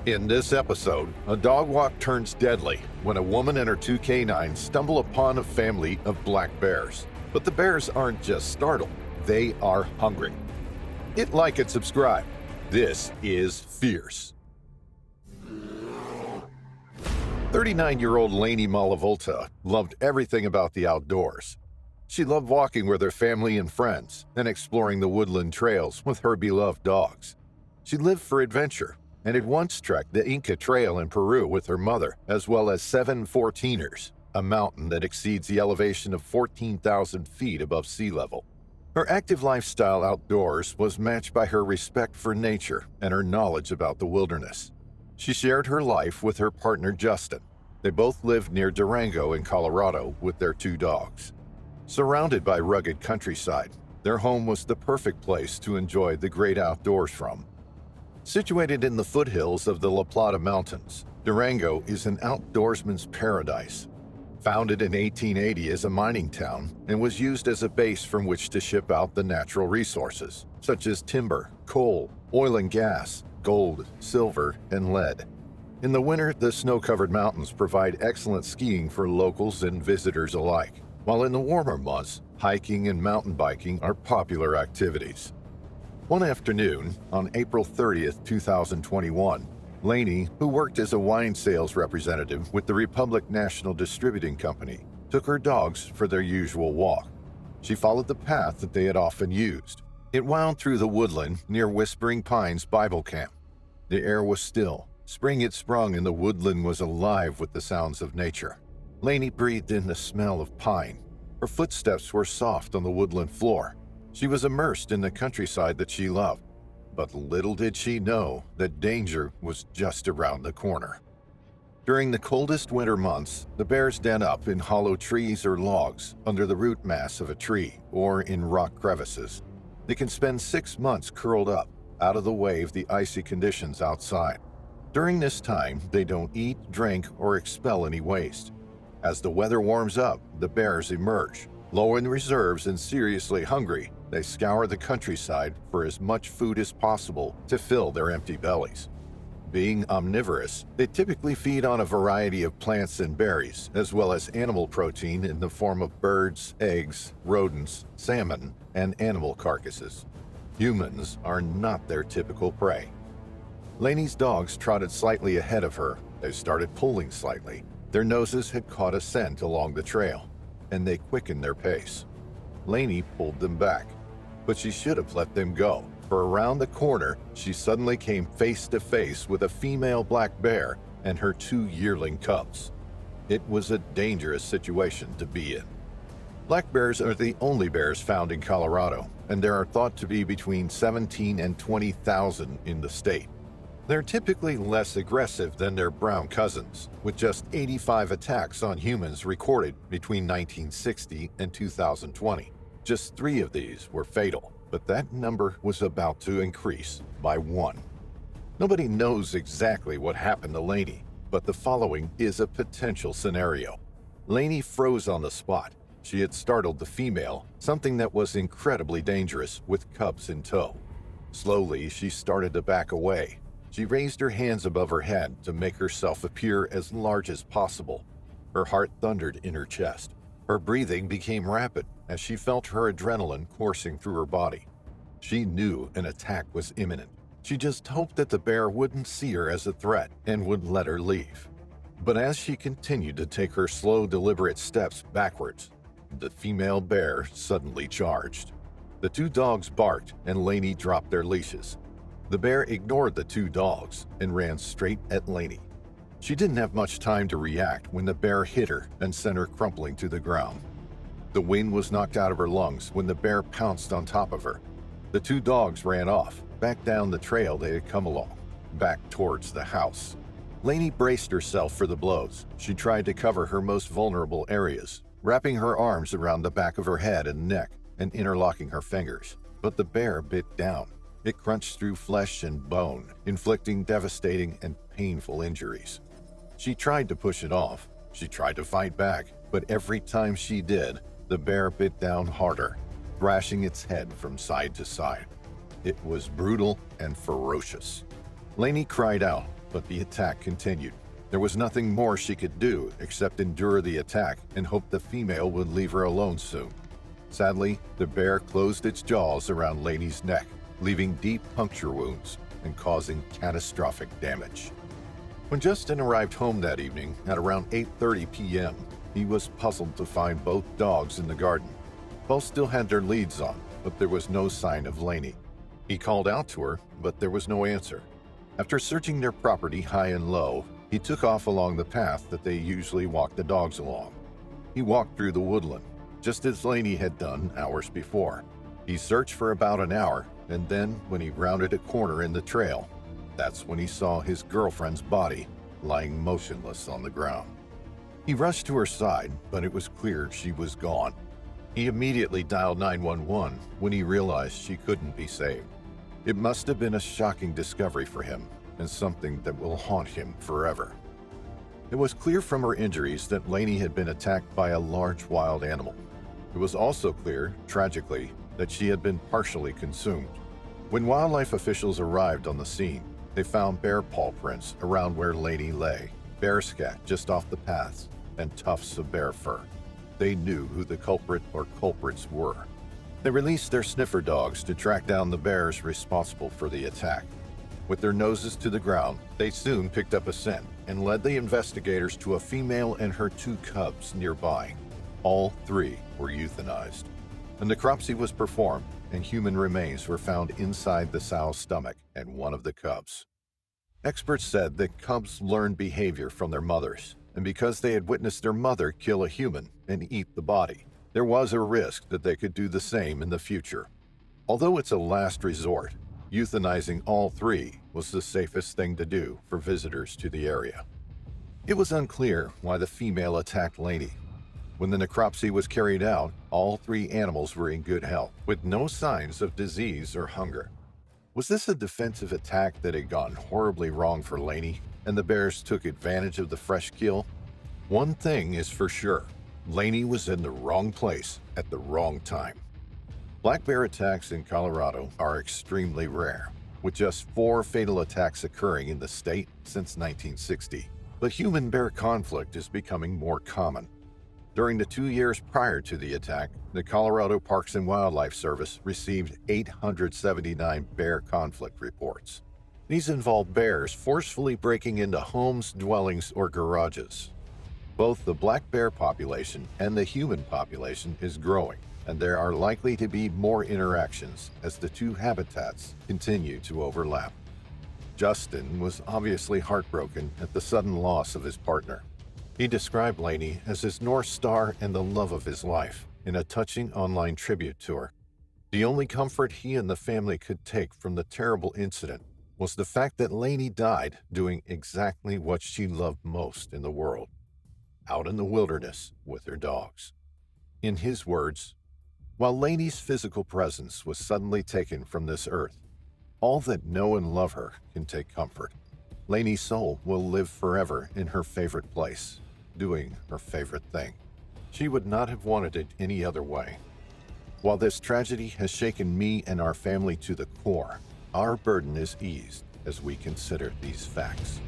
In this episode, a dog walk turns deadly when a woman and her two canines stumble upon a family of black bears. But the bears aren't just startled, they are hungry. Hit like and subscribe. This is Fierce. 39-year-old Laney Malavolta loved everything about the outdoors. She loved walking with her family and friends and exploring the woodland trails with her beloved dogs. She lived for adventure and had once trekked the Inca Trail in Peru with her mother, as well as 7 14ers, a mountain that exceeds the elevation of 14,000 feet above sea level. Her active lifestyle outdoors was matched by her respect for nature and her knowledge about the wilderness. She shared her life with her partner Justin. They both lived near Durango in Colorado with their 2 dogs. Surrounded by rugged countryside, their home was the perfect place to enjoy the great outdoors from. Situated in the foothills of the La Plata Mountains, Durango is an outdoorsman's paradise. Founded in 1880 as a mining town and was used as a base from which to ship out the natural resources, such as timber, coal, oil and gas, gold, silver, and lead. In the winter, the snow-covered mountains provide excellent skiing for locals and visitors alike, while in the warmer months, hiking and mountain biking are popular activities. One afternoon, on April 30th, 2021, Laney, who worked as a wine sales representative with the Republic National Distributing Company, took her dogs for their usual walk. She followed the path that they had often used. It wound through the woodland near Whispering Pines Bible Camp. The air was still. Spring had sprung and the woodland was alive with the sounds of nature. Laney breathed in the smell of pine. Her footsteps were soft on the woodland floor. She was immersed in the countryside that she loved. But little did she know that danger was just around the corner. During the coldest winter months, the bears den up in hollow trees or logs under the root mass of a tree or in rock crevices. They can spend 6 months curled up, out of the way of the icy conditions outside. During this time, they don't eat, drink, or expel any waste. As the weather warms up, the bears emerge. Low in reserves and seriously hungry, they scour the countryside for as much food as possible to fill their empty bellies. Being omnivorous, they typically feed on a variety of plants and berries, as well as animal protein in the form of birds, eggs, rodents, salmon, and animal carcasses. Humans are not their typical prey. Laney's dogs trotted slightly ahead of her. They started pulling slightly. Their noses had caught a scent along the trail, and they quickened their pace. Laney pulled them back, but she should have let them go, for around the corner, she suddenly came face to face with a female black bear and her 2 yearling cubs. It was a dangerous situation to be in. Black bears are the only bears found in Colorado, and there are thought to be between 17 and 20,000 in the state. They're typically less aggressive than their brown cousins, with just 85 attacks on humans recorded between 1960 and 2020. Just 3 of these were fatal, but that number was about to increase by 1. Nobody knows exactly what happened to Laney, but the following is a potential scenario. Laney froze on the spot. She had startled the female, something that was incredibly dangerous, with cubs in tow. Slowly, she started to back away. She raised her hands above her head to make herself appear as large as possible. Her heart thundered in her chest. Her breathing became rapid as she felt her adrenaline coursing through her body. She knew an attack was imminent. She just hoped that the bear wouldn't see her as a threat and would let her leave. But as she continued to take her slow, deliberate steps backwards, the female bear suddenly charged. The 2 dogs barked and Laney dropped their leashes. The bear ignored the 2 dogs and ran straight at Laney. She didn't have much time to react when the bear hit her and sent her crumpling to the ground. The wind was knocked out of her lungs when the bear pounced on top of her. The 2 dogs ran off, back down the trail they had come along, back towards the house. Laney braced herself for the blows. She tried to cover her most vulnerable areas, wrapping her arms around the back of her head and neck and interlocking her fingers. But the bear bit down. It crunched through flesh and bone, inflicting devastating and painful injuries. She tried to push it off. She tried to fight back, but every time she did, the bear bit down harder, thrashing its head from side to side. It was brutal and ferocious. Laney cried out, but the attack continued. There was nothing more she could do except endure the attack and hope the female would leave her alone soon. Sadly, the bear closed its jaws around Laney's neck, leaving deep puncture wounds and causing catastrophic damage. When Justin arrived home that evening at around 8:30 p.m., he was puzzled to find both dogs in the garden. Both still had their leads on, but there was no sign of Laney. He called out to her, but there was no answer. After searching their property high and low, he took off along the path that they usually walk the dogs along. He walked through the woodland, just as Laney had done hours before. He searched for about an hour, and then when he rounded a corner in the trail, that's when he saw his girlfriend's body lying motionless on the ground. He rushed to her side, but it was clear she was gone. He immediately dialed 911 when he realized she couldn't be saved. It must have been a shocking discovery for him, and something that will haunt him forever. It was clear from her injuries that Laney had been attacked by a large wild animal. It was also clear, tragically, that she had been partially consumed. When wildlife officials arrived on the scene, they found bear paw prints around where Laney lay, bear scat just off the paths, and tufts of bear fur. They knew who the culprit or culprits were. They released their sniffer dogs to track down the bears responsible for the attack. With their noses to the ground, they soon picked up a scent and led the investigators to a female and her 2 cubs nearby. All 3 were euthanized. A necropsy was performed, and human remains were found inside the sow's stomach and one of the cubs. Experts said that cubs learned behavior from their mothers, and because they had witnessed their mother kill a human and eat the body, there was a risk that they could do the same in the future. Although it's a last resort, euthanizing all 3 was the safest thing to do for visitors to the area. It was unclear why the female attacked Laney. When the necropsy was carried out, all 3 animals were in good health, with no signs of disease or hunger. Was this a defensive attack that had gone horribly wrong for Laney, and the bears took advantage of the fresh kill? One thing is for sure, Laney was in the wrong place at the wrong time. Black bear attacks in Colorado are extremely rare, with just 4 fatal attacks occurring in the state since 1960. But human-bear conflict is becoming more common. During the 2 years prior to the attack, the Colorado Parks and Wildlife Service received 879 bear conflict reports. These involved bears forcefully breaking into homes, dwellings, or garages. Both the black bear population and the human population is growing, and there are likely to be more interactions as the 2 habitats continue to overlap. Justin was obviously heartbroken at the sudden loss of his partner. He described Laney as his North Star and the love of his life in a touching online tribute to her. The only comfort he and the family could take from the terrible incident was the fact that Laney died doing exactly what she loved most in the world, out in the wilderness with her dogs. In his words, while Laney's physical presence was suddenly taken from this earth, all that know and love her can take comfort. Laney's soul will live forever in her favorite place, doing her favorite thing. She would not have wanted it any other way. While this tragedy has shaken me and our family to the core, our burden is eased as we consider these facts.